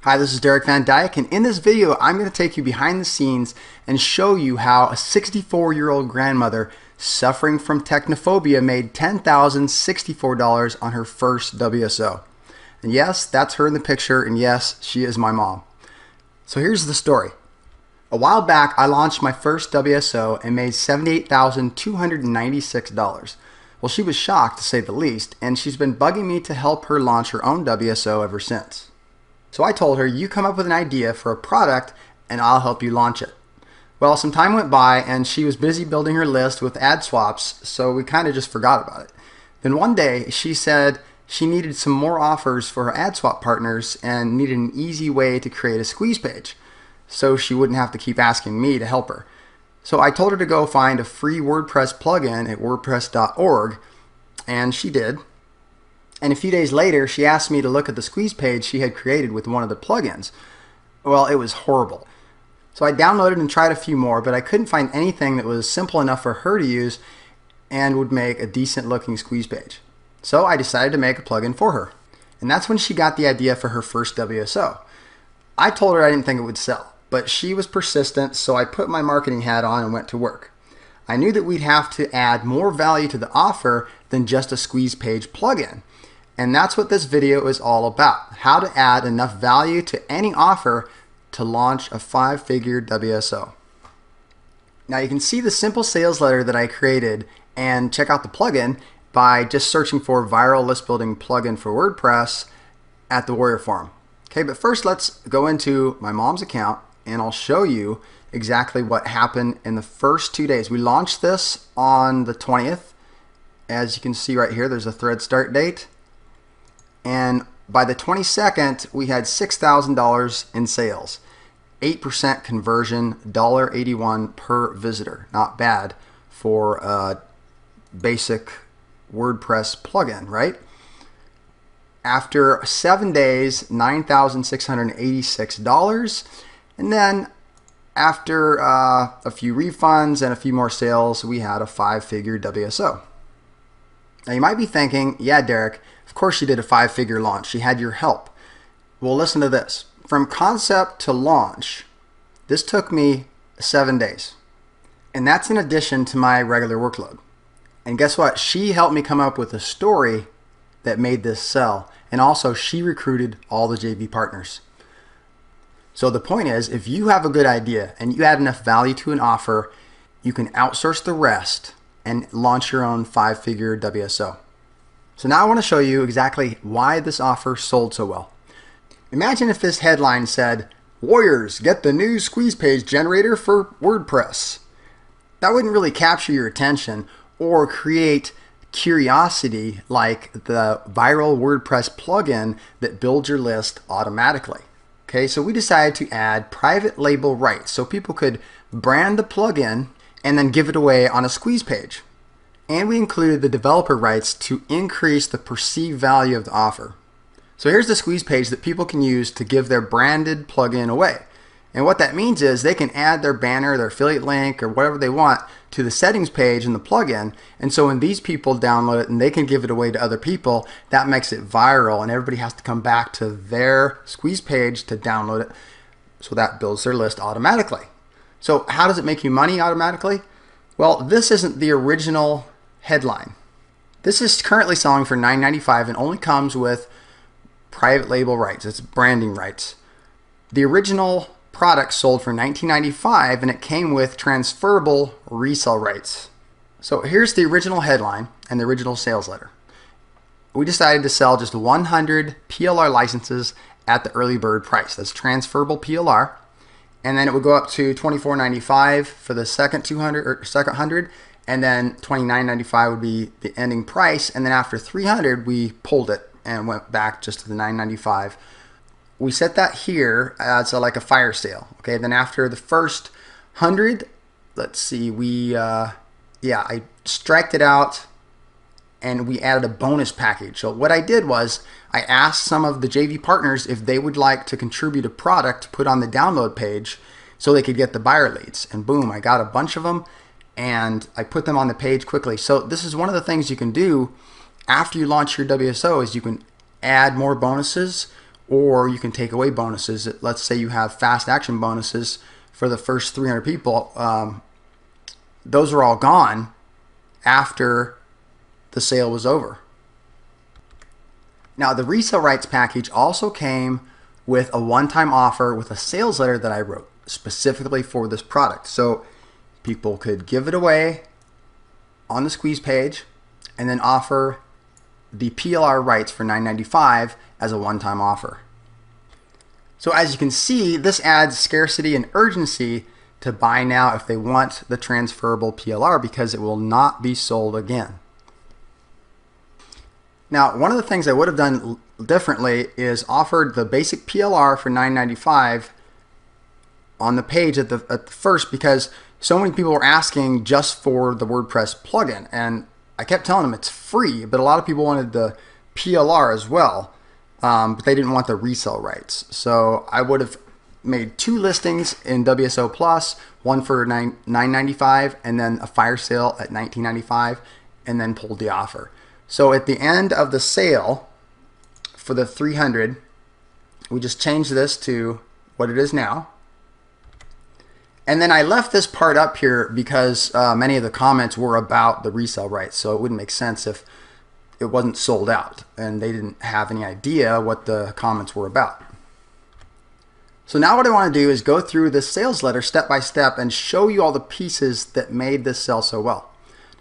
Hi, this is Derek Van Dyke, and in this video I'm going to take you behind the scenes and show you how a 64-year-old grandmother suffering from technophobia made $10,064 on her first WSO. And yes, that's her in the picture, and yes, she is my mom. So here's the story. A while back I launched my first WSO and made $78,296. Well, she was shocked to say the least, and she's been bugging me to help her launch her own WSO ever since. So I told her, you come up with an idea for a product and I'll help you launch it. Well, some time went by and she was busy building her list with ad swaps, so we kind of just forgot about it. Then one day she said she needed some more offers for her ad swap partners and needed an easy way to create a squeeze page so she wouldn't have to keep asking me to help her. So I told her to go find a free WordPress plugin at wordpress.org, and she did. And a few days later, she asked me to look at the squeeze page she had created with one of the plugins. Well, it was horrible. So I downloaded and tried a few more, but I couldn't find anything that was simple enough for her to use and would make a decent looking squeeze page. So I decided to make a plugin for her. And that's when she got the idea for her first WSO. I told her I didn't think it would sell, but she was persistent, so I put my marketing hat on and went to work. I knew that we'd have to add more value to the offer than just a squeeze page plugin. And that's what this video is all about, how to add enough value to any offer to launch a 5-figure WSO. Now you can see the simple sales letter that I created and check out the plugin by just searching for viral list building plugin for WordPress at the Warrior Forum. Okay, but first let's go into my mom's account and I'll show you exactly what happened in the first 2 days. We launched this on the 20th. As you can see right here, there's a thread start date. And by the 22nd, we had $6,000 in sales. 8% conversion, $1.81 per visitor. Not bad for a basic WordPress plugin, right? After 7 days, $9,686. And then after a few refunds and a few more sales, we had a 5-figure WSO. Now you might be thinking, yeah, Derek, of course she did a 5-figure launch. She had your help. Well, listen to this. From concept to launch, this took me 7 days. And that's in addition to my regular workload. And guess what? She helped me come up with a story that made this sell. And also she recruited all the JV partners. So the point is, if you have a good idea and you add enough value to an offer, you can outsource the rest and launch your own 5-figure WSO. So now I want to show you exactly why this offer sold so well. Imagine if this headline said, "Warriors, get the new squeeze page generator for WordPress." That wouldn't really capture your attention or create curiosity like the viral WordPress plugin that builds your list automatically. Okay, so we decided to add private label rights so people could brand the plugin and then give it away on a squeeze page. And we included the developer rights to increase the perceived value of the offer. So here's the squeeze page that people can use to give their branded plugin away. And what that means is they can add their banner, their affiliate link, or whatever they want to the settings page in the plugin. And so when these people download it and they can give it away to other people, that makes it viral and everybody has to come back to their squeeze page to download it. So that builds their list automatically. So how does it make you money automatically? Well, this isn't the original headline. This is currently selling for $9.95 and only comes with private label rights. It's branding rights. The original product sold for $19.95 and it came with transferable resale rights. So here's the original headline and the original sales letter. We decided to sell just 100 PLR licenses at the early bird price. That's transferable PLR. And then it would go up to $24.95 for the second 100, and then $29.95 would be the ending price. And then after 300, we pulled it and went back just to the $9.95. We set that here as like a fire sale. Okay, then after the first 100, let's see, I striked it out and we added a bonus package. So what I did was I asked some of the JV partners if they would like to contribute a product to put on the download page so they could get the buyer leads. And boom, I got a bunch of them and I put them on the page quickly. So this is one of the things you can do after you launch your WSO is you can add more bonuses or you can take away bonuses. Let's say you have fast action bonuses for the first 300 people. Those are all gone after the sale was over. Now, the resale rights package also came with a one-time offer with a sales letter that I wrote specifically for this product. So people could give it away on the squeeze page and then offer the PLR rights for $9.95 as a one-time offer. So as you can see, this adds scarcity and urgency to buy now if they want the transferable PLR, because it will not be sold again. Now, one of the things I would have done differently is offered the basic PLR for $9.95 on the page at the first, because so many people were asking just for the WordPress plugin, and I kept telling them it's free, but a lot of people wanted the PLR as well, but they didn't want the resale rights. So I would have made 2 listings in WSO Plus, one for $9.95 and then a fire sale at $19.95, and then pulled the offer. So at the end of the sale for the 300, we just changed this to what it is now. And then I left this part up here because many of the comments were about the resale rights, so it wouldn't make sense if it wasn't sold out and they didn't have any idea what the comments were about. So now what I want to do is go through this sales letter step by step and show you all the pieces that made this sell so well.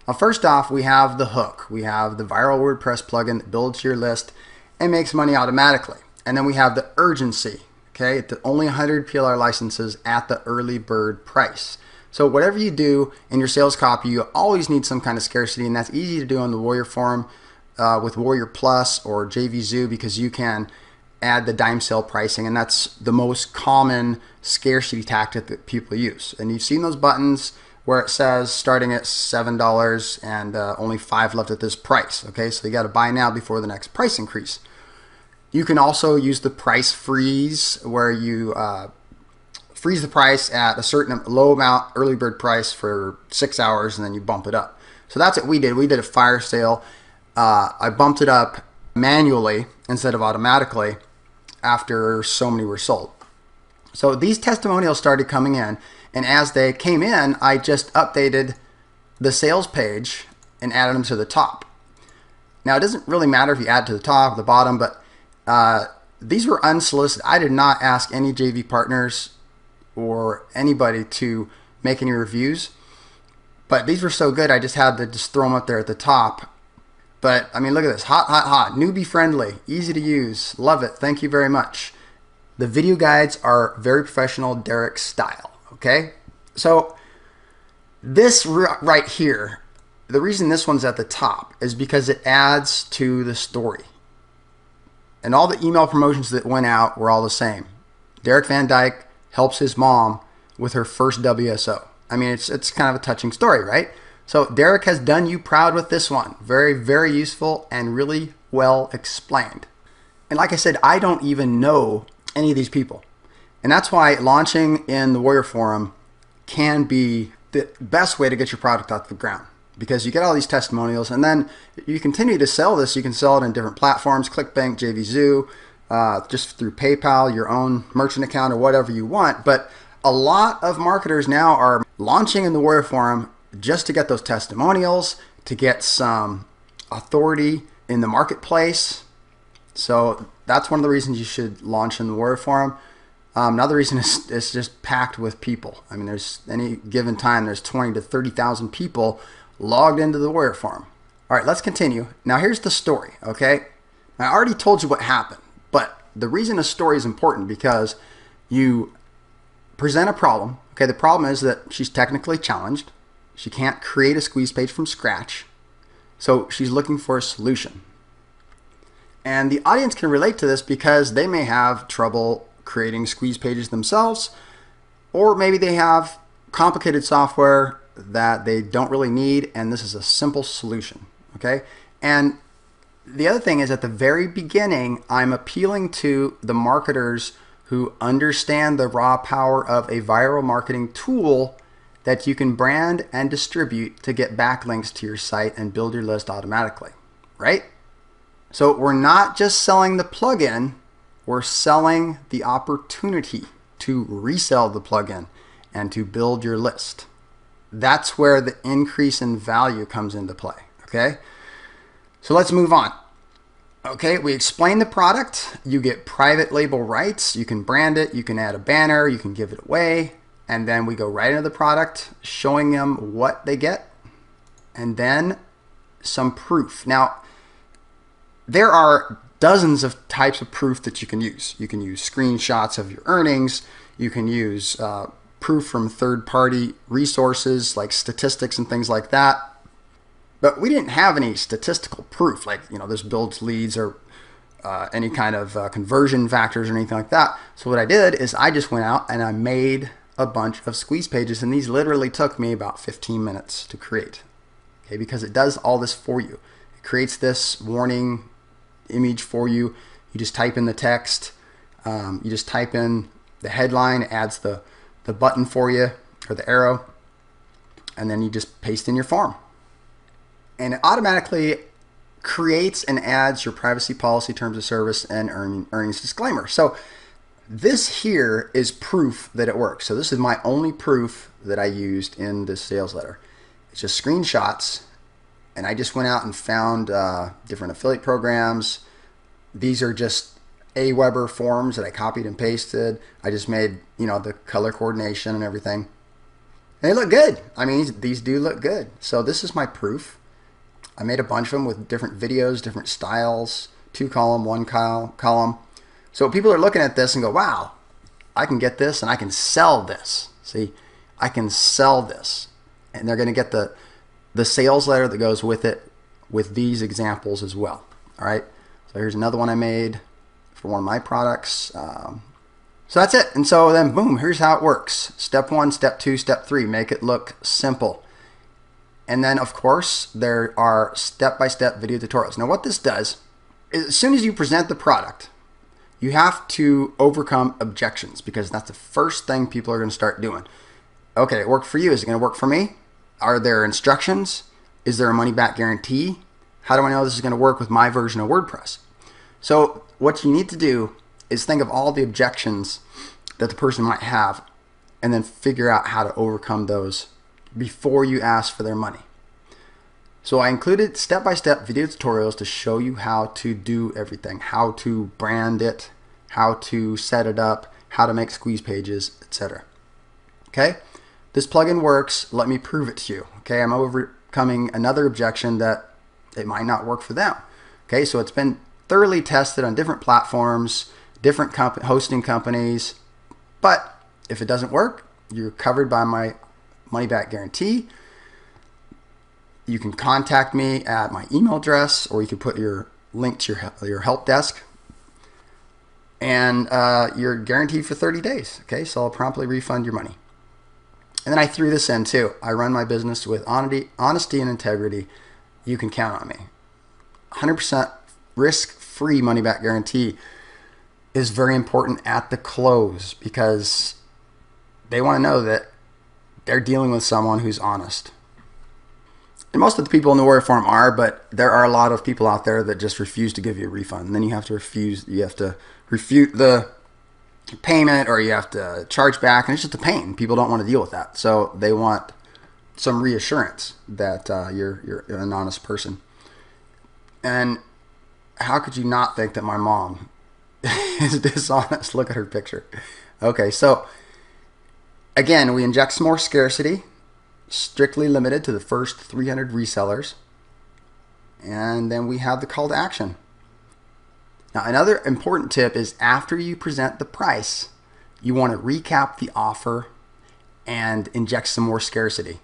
Now, first off, we have the hook. We have the viral WordPress plugin that builds your list and makes money automatically. And then we have the urgency. Okay, only 100 PLR licenses at the early bird price. So whatever you do in your sales copy, you always need some kind of scarcity, and that's easy to do on the Warrior Forum with Warrior Plus or JVZoo, because you can add the dime sale pricing, and that's the most common scarcity tactic that people use. And you've seen those buttons where it says starting at $7 and only 5 left at this price. Okay, so you got to buy now before the next price increase. You can also use the price freeze, where you freeze the price at a certain low amount early bird price for 6 hours, and then you bump it up. So that's what we did. We did a fire sale. I bumped it up manually instead of automatically after so many were sold. So these testimonials started coming in, and as they came in, I just updated the sales page and added them to the top. Now, it doesn't really matter if you add to the top or the bottom, but these were unsolicited. I did not ask any JV partners or anybody to make any reviews, but these were so good I just had to just throw them up there at the top. But I mean, look at this. Hot, hot, hot. Newbie friendly. Easy to use. Love it. Thank you very much. The video guides are very professional, Derek style. Okay? So this right here, the reason this one's at the top is because it adds to the story. And all the email promotions that went out were all the same. Derek Van Dyke helps his mom with her first WSO. I mean, it's kind of a touching story, right? So Derek has done you proud with this one. Very, very useful and really well explained. And like I said, I don't even know any of these people. And that's why launching in the Warrior Forum can be the best way to get your product off the ground, because you get all these testimonials, and then you continue to sell this. You can sell it in different platforms, ClickBank, JVZoo, just through PayPal, your own merchant account, or whatever you want. But a lot of marketers now are launching in the Warrior Forum just to get those testimonials, to get some authority in the marketplace. So that's one of the reasons you should launch in the Warrior Forum. Another reason is it's just packed with people. I mean, there's any given time, there's 20 to 30,000 people logged into the Warrior Forum. All right, let's continue. Now here's the story, okay? I already told you what happened, but the reason a story is important because you present a problem. Okay, the problem is that she's technically challenged. She can't create a squeeze page from scratch. So she's looking for a solution. And the audience can relate to this because they may have trouble creating squeeze pages themselves, or maybe they have complicated software that they don't really need, and this is a simple solution, okay? And the other thing is, at the very beginning, I'm appealing to the marketers who understand the raw power of a viral marketing tool that you can brand and distribute to get backlinks to your site and build your list automatically, right? So we're not just selling the plugin, we're selling the opportunity to resell the plugin and to build your list. That's where the increase in value comes into play, okay? So let's move on. Okay, we explain the product. You get private label rights. You can brand it. You can add a banner. You can give it away. And then we go right into the product, showing them what they get. And then some proof. Now, there are dozens of types of proof that you can use. You can use screenshots of your earnings. You can use proof from third-party resources like statistics and things like that. But we didn't have any statistical proof, like, this builds leads or any kind of conversion factors or anything like that. So what I did is I just went out and I made a bunch of squeeze pages, and these literally took me about 15 minutes to create. Okay, because it does all this for you. It creates this warning image for you. You just type in the text. You just type in the headline, it adds the button for you, or the arrow, and then you just paste in your form. And it automatically creates and adds your privacy policy, terms of service, and earnings disclaimer. So this here is proof that it works. So this is my only proof that I used in this sales letter. It's just screenshots, and I just went out and found different affiliate programs. These are just Aweber forms that I copied and pasted. I just made, the color coordination and everything. And they look good. I mean, these do look good. So this is my proof. I made a bunch of them with different videos, different styles, 2-column, 1-column. So people are looking at this and go, wow, I can get this and I can sell this. See, I can sell this. And they're going to get the sales letter that goes with it with these examples as well. All right. So here's another one I made for one of my products. So that's it. And so then boom, here's how it works. Step 1, step 2, step 3, make it look simple. And then of course there are step-by-step video tutorials. Now what this does is as soon as you present the product, you have to overcome objections, because that's the first thing people are going to start doing. Okay, it worked for you. Is it going to work for me? Are there instructions? Is there a money-back guarantee? How do I know this is going to work with my version of WordPress? So what you need to do is think of all the objections that the person might have and then figure out how to overcome those before you ask for their money. So I included step-by-step video tutorials to show you how to do everything, how to brand it, how to set it up, how to make squeeze pages, etc. Okay, this plugin works. Let me prove it to you. Okay, I'm overcoming another objection that it might not work for them. Okay, so it's been thoroughly tested on different platforms, different hosting companies, but if it doesn't work, you're covered by my money-back guarantee. You can contact me at my email address, or you can put your link to your help desk, and you're guaranteed for 30 days. Okay, so I'll promptly refund your money. And then I threw this in too. I run my business with honesty and integrity. You can count on me. 100% risk-free money-back guarantee is very important at the close, because they want to know that they're dealing with someone who's honest. And most of the people in the Warrior Forum are, but there are a lot of people out there that just refuse to give you a refund. And then you have to refute the payment, or you have to charge back, and it's just a pain. People don't want to deal with that. So they want some reassurance that you're an honest person. And how could you not think that my mom is dishonest? Look at her picture. Okay, so again, we inject some more scarcity, strictly limited to the first 300 resellers. And then we have the call to action. Now, another important tip is after you present the price, you want to recap the offer and inject some more scarcity.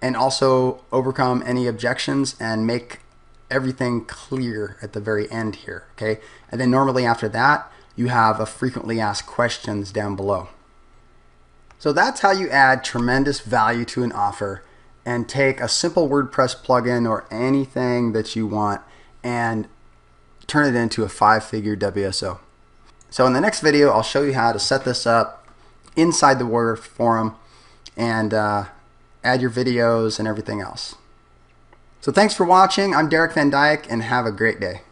And also overcome any objections and make everything clear at the very end here, okay? And then normally after that, you have a frequently asked questions down below. So that's how you add tremendous value to an offer and take a simple WordPress plugin or anything that you want and turn it into a 5-figure WSO. So in the next video, I'll show you how to set this up inside the Warrior Forum and add your videos and everything else. So thanks for watching. I'm Derek Van Dyke, and have a great day.